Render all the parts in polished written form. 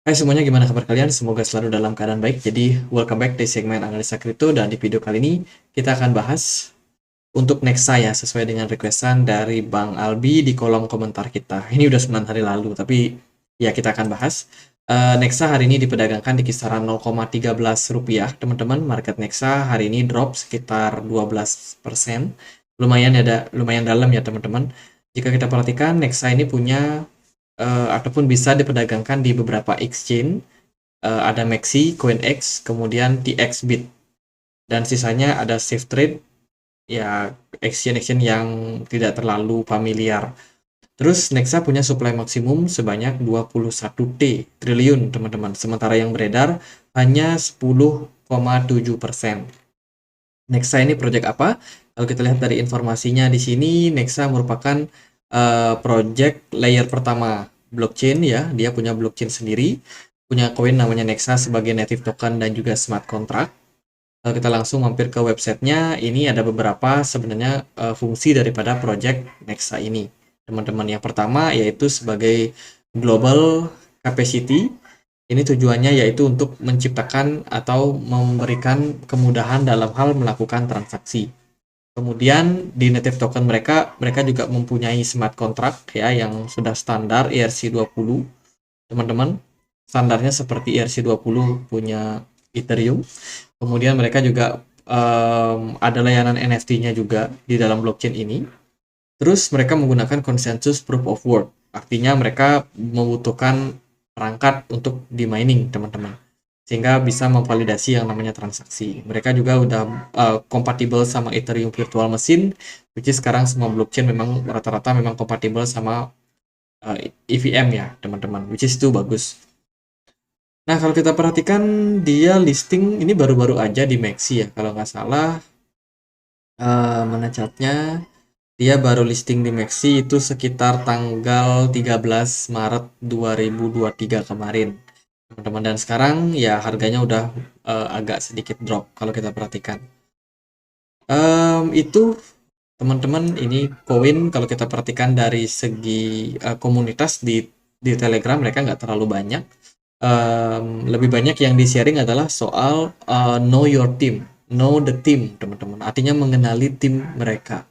Hai semuanya, gimana kabar kalian? Semoga selalu dalam keadaan baik. Jadi, welcome back di segmen analisa kripto, dan di video kali ini kita akan bahas untuk Nexa ya, sesuai dengan requestan dari Bang Albi di kolom komentar kita. Ini udah 9 hari lalu, tapi ya kita akan bahas. Nexa hari ini diperdagangkan di kisaran 0,13 rupiah, teman-teman. Market Nexa hari ini drop sekitar 12%. Lumayan dalam ya, teman-teman. Jika kita perhatikan, Nexa ini punya ataupun bisa diperdagangkan di beberapa exchange. Ada Maxi, CoinEx, kemudian TXBit, dan sisanya ada SafeTrade, ya exchange-exchange yang tidak terlalu familiar. Terus Nexa punya supply maksimum sebanyak 21 triliun, teman-teman. Sementara yang beredar hanya 10,7%. Nexa ini project apa? Kalau kita lihat dari informasinya di sini, Nexa merupakan project layer pertama blockchain ya. Dia punya blockchain sendiri, punya koin namanya Nexa sebagai native token dan juga smart contract. Kalau kita langsung mampir ke websitenya, ini ada beberapa sebenarnya fungsi daripada project Nexa ini, teman-teman. Yang pertama yaitu sebagai global capacity. Ini tujuannya yaitu untuk menciptakan atau memberikan kemudahan dalam hal melakukan transaksi. Kemudian di native token mereka juga mempunyai smart contract ya yang sudah standar ERC20, teman-teman. Standarnya seperti ERC20 punya Ethereum. Kemudian mereka juga ada layanan NFT-nya juga di dalam blockchain ini. Terus mereka menggunakan consensus proof of work. Artinya mereka membutuhkan perangkat untuk di mining, teman-teman, sehingga bisa memvalidasi yang namanya transaksi. Mereka juga udah kompatibel sama Ethereum Virtual Machine, which is sekarang semua blockchain memang rata-rata memang kompatibel sama EVM ya, teman-teman, which is itu bagus. Nah, kalau kita perhatikan dia listing ini baru-baru aja di Maxi ya, kalau nggak salah. Mana chartnya? Dia baru listing di Maxi itu sekitar tanggal 13 Maret 2023 kemarin, teman-teman. Dan sekarang ya harganya udah agak sedikit drop kalau kita perhatikan. Itu teman-teman, ini koin kalau kita perhatikan dari segi komunitas di Telegram, mereka nggak terlalu banyak. Lebih banyak yang di-sharing adalah soal know your team, know the team, teman-teman. Artinya mengenali tim mereka.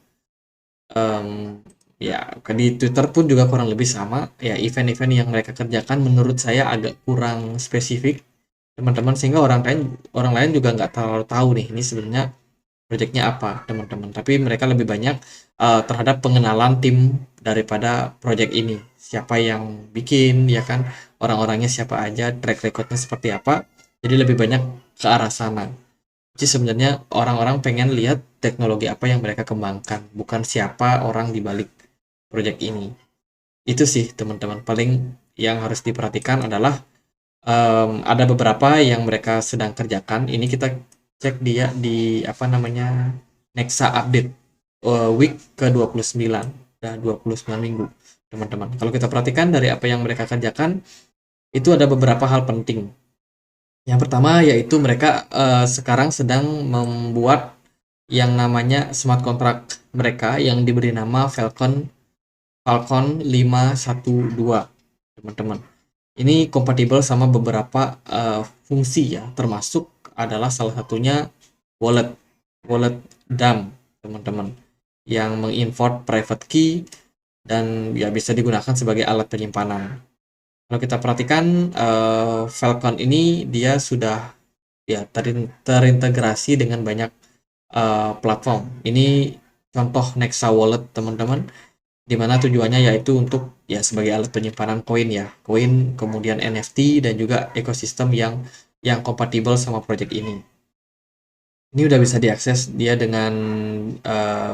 Ya di Twitter pun juga kurang lebih sama ya, event-event yang mereka kerjakan menurut saya agak kurang spesifik, teman-teman, sehingga orang lain juga nggak terlalu tahu nih ini sebenarnya proyeknya apa, teman-teman. Tapi mereka lebih banyak terhadap pengenalan tim daripada proyek ini, siapa yang bikin ya kan, orang-orangnya siapa aja, track recordnya seperti apa. Jadi lebih banyak ke arah sana. Jadi sebenarnya orang-orang pengen lihat teknologi apa yang mereka kembangkan, bukan siapa orang di balik proyek ini. Itu sih, teman-teman. Paling yang harus diperhatikan adalah ada beberapa yang mereka sedang kerjakan. Ini kita cek dia di apa namanya, Nexa update week ke-29, dan 29 minggu, teman-teman. Kalau kita perhatikan dari apa yang mereka kerjakan, itu ada beberapa hal penting. Yang pertama yaitu mereka sekarang sedang membuat yang namanya smart contract mereka yang diberi nama Falcon 512, teman-teman. Ini kompatibel sama beberapa fungsi ya, termasuk adalah salah satunya wallet wallet DAM, teman-teman, yang mengimport private key dan ya bisa digunakan sebagai alat penyimpanan. Kalau kita perhatikan Falcon ini dia sudah ya terintegrasi dengan banyak platform. Ini contoh Nexa Wallet, teman-teman, di mana tujuannya yaitu untuk ya sebagai alat penyimpanan koin ya, koin, kemudian NFT, dan juga ekosistem yang kompatibel sama project ini. Ini udah bisa diakses dia dengan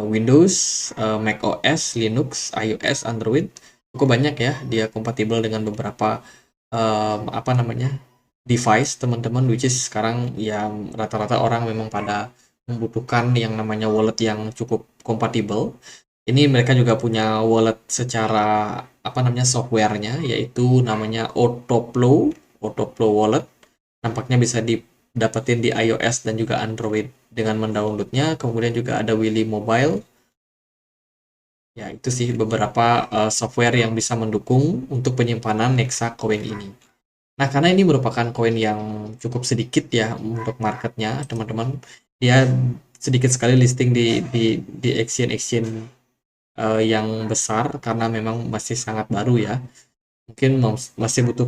Windows, Mac OS, Linux, iOS, Android. Cukup banyak ya, dia kompatibel dengan beberapa apa namanya, device, teman-teman, which is sekarang yang rata-rata orang memang pada membutuhkan yang namanya wallet yang cukup kompatibel. Ini mereka juga punya wallet secara apa namanya, softwarenya, yaitu namanya Autoflow Wallet. Nampaknya bisa didapetin di iOS dan juga Android dengan mendownloadnya. Kemudian juga ada Willy Mobile. Ya, itu sih beberapa software yang bisa mendukung untuk penyimpanan Nexa Coin ini. Nah, karena ini merupakan koin yang cukup sedikit ya untuk marketnya, teman-teman. Dia sedikit sekali listing di exchange-exchange yang besar karena memang masih sangat baru ya. Mungkin masih butuh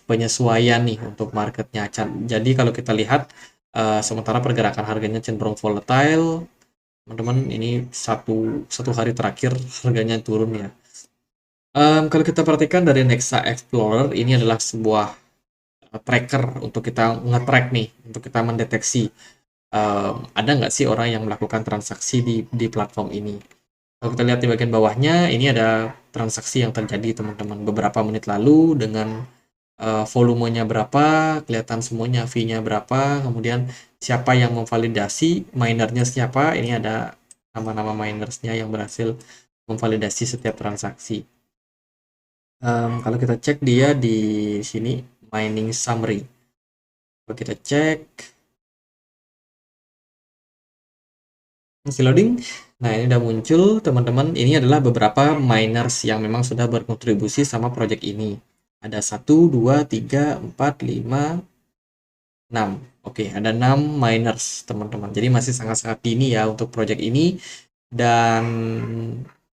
penyesuaian nih untuk marketnya. Jadi kalau kita lihat sementara pergerakan harganya cenderung volatile, teman-teman ini satu hari terakhir harganya turun ya. Kalau kita perhatikan dari Nexa Explorer, ini adalah sebuah tracker untuk kita nge-track nih, untuk kita mendeteksi ada nggak sih orang yang melakukan transaksi di platform ini. Kalau kita lihat di bagian bawahnya, ini ada transaksi yang terjadi teman-teman beberapa menit lalu dengan volumenya berapa, kelihatan semuanya, fee-nya berapa, kemudian siapa yang memvalidasi, minernya siapa, ini ada nama-nama minersnya yang berhasil memvalidasi setiap transaksi. Kalau kita cek dia di sini, mining summary. Kalau kita cek, masih loading. Nah, ini udah muncul, teman-teman. Ini adalah beberapa miners yang memang sudah berkontribusi sama project ini. Ada 1, 2, 3, 4, 5, 6. Oke, ada 6 miners, teman-teman. Jadi masih sangat-sangat dini ya untuk project ini. Dan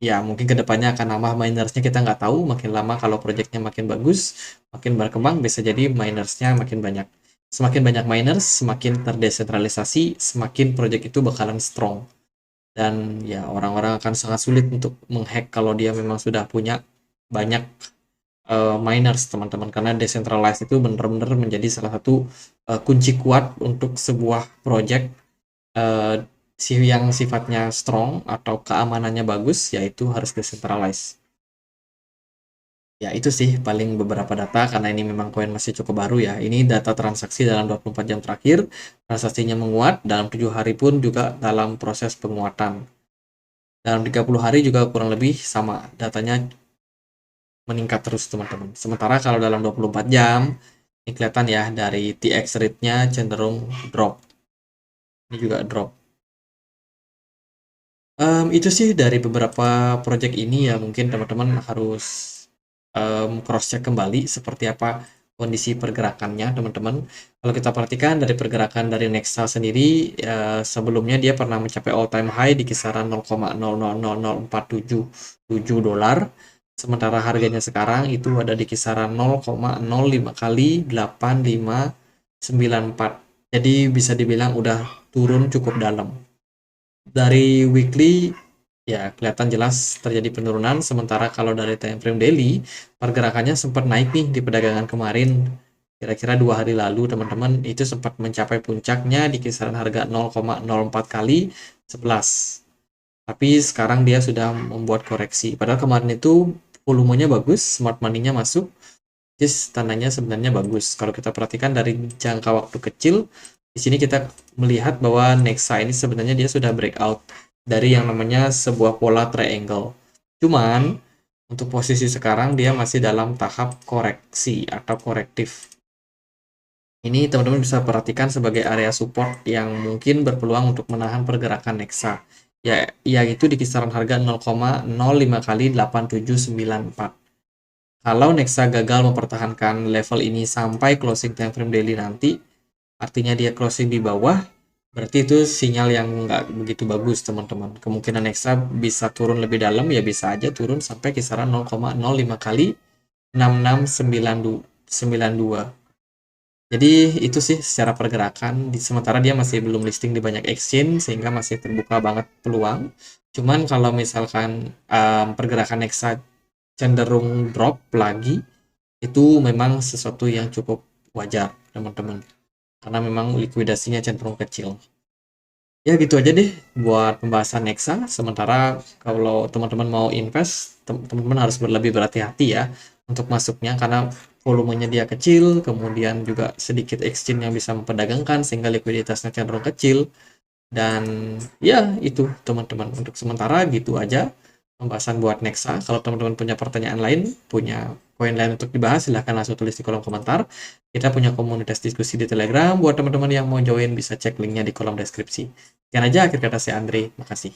ya mungkin kedepannya akan nambah minersnya, kita nggak tahu. Makin lama kalau projectnya makin bagus, makin berkembang, bisa jadi minersnya makin banyak. Semakin banyak miners, semakin terdesentralisasi, semakin project itu bakalan strong. Dan ya orang-orang akan sangat sulit untuk menghack kalau dia memang sudah punya banyak miners, teman-teman, karena decentralized itu benar-benar menjadi salah satu kunci kuat untuk sebuah project yang sifatnya strong atau keamanannya bagus, yaitu harus decentralized. Ya, itu sih paling beberapa data karena ini memang koin masih cukup baru ya. Ini data transaksi dalam 24 jam terakhir, transaksinya menguat, dalam 7 hari pun juga dalam proses penguatan. Dalam 30 hari juga kurang lebih sama, datanya meningkat terus teman-teman. Sementara kalau dalam 24 jam, ini kelihatan ya dari TX rate-nya cenderung drop. Ini juga drop. Itu sih dari beberapa project ini ya, mungkin teman-teman harus cross-check kembali seperti apa kondisi pergerakannya, teman-teman. Kalau kita perhatikan dari pergerakan dari Nexa sendiri, sebelumnya dia pernah mencapai all-time high di kisaran 0,000477 dolar. Sementara harganya sekarang itu ada di kisaran 0,05 kali 8594. Jadi bisa dibilang udah turun cukup dalam. Dari weekly ya kelihatan jelas terjadi penurunan, sementara kalau dari time frame daily pergerakannya sempat naik nih di perdagangan kemarin, kira-kira 2 hari lalu teman-teman, itu sempat mencapai puncaknya di kisaran harga 0,04 kali 11. Tapi sekarang dia sudah membuat koreksi, padahal kemarin itu volumenya bagus, smart money-nya masuk, jadi tandanya sebenarnya bagus. Kalau kita perhatikan dari jangka waktu kecil, di sini kita melihat bahwa Nexa ini sebenarnya dia sudah breakout dari yang namanya sebuah pola triangle. Cuman untuk posisi sekarang dia masih dalam tahap koreksi atau korektif. Ini teman-teman bisa perhatikan sebagai area support yang mungkin berpeluang untuk menahan pergerakan Nexa. Ya, yaitu di kisaran harga 0,05 kali 8794. Kalau Nexa gagal mempertahankan level ini sampai closing time frame daily nanti, artinya dia closing di bawah, berarti itu sinyal yang nggak begitu bagus, teman-teman. Kemungkinan Nexa bisa turun lebih dalam, ya bisa aja turun sampai kisaran 0,05 kali 6692. Jadi itu sih secara pergerakan, sementara dia masih belum listing di banyak exchange, sehingga masih terbuka banget peluang. Cuman kalau misalkan pergerakan Nexa cenderung drop lagi, itu memang sesuatu yang cukup wajar, teman-teman. Karena memang likuidasinya cenderung kecil. Ya gitu aja deh buat pembahasan Nexa. Sementara kalau teman-teman mau invest, teman-teman harus lebih berhati-hati ya untuk masuknya karena volumenya dia kecil, kemudian juga sedikit exchange yang bisa memperdagangkan sehingga likuiditasnya cenderung kecil. Dan ya itu teman-teman, untuk sementara gitu aja pembahasan buat Nexa. Kalau teman-teman punya pertanyaan lain, punya koin lain untuk dibahas, silahkan langsung tulis di kolom komentar. Kita punya komunitas diskusi di Telegram. Buat teman-teman yang mau join, bisa cek linknya di kolom deskripsi. Sekian aja akhir kata saya Andre. Makasih.